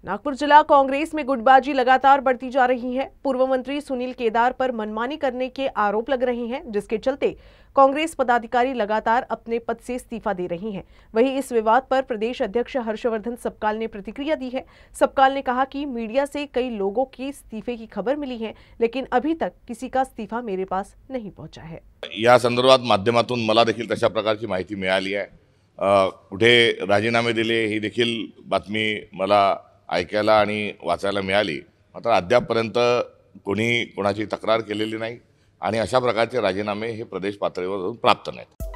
नागपुर जिला कांग्रेस में गुटबाजी लगातार बढ़ती जा रही है। पूर्व मंत्री सुनील केदार पर मनमानी करने के आरोप लग रहे हैं, जिसके चलते कांग्रेस पदाधिकारी लगातार अपने पद से इस्तीफा दे रही हैं। वहीं इस विवाद पर प्रदेश अध्यक्ष हर्षवर्धन सपकाल ने प्रतिक्रिया दी है। सपकाल ने कहा कि मीडिया से कई लोगों के इस्तीफे की खबर मिली है, लेकिन अभी तक किसी का इस्तीफा मेरे पास नहीं पहुंचा है। या संदर्भात माध्यमातून मला देखील तशा प्रकारची माहिती मिळाली आहे। कुठे राजीनामे दिले ही देखील बातमी मला ऐकायला आणि वाचायला मिळाली, मात्र अद्यापपर्यंत कोणी कोणाची तक्रार केलेली नाही आणि अशा प्रकारचे राजीनामे हे प्रदेश पातळीवर प्राप्त नाहीत।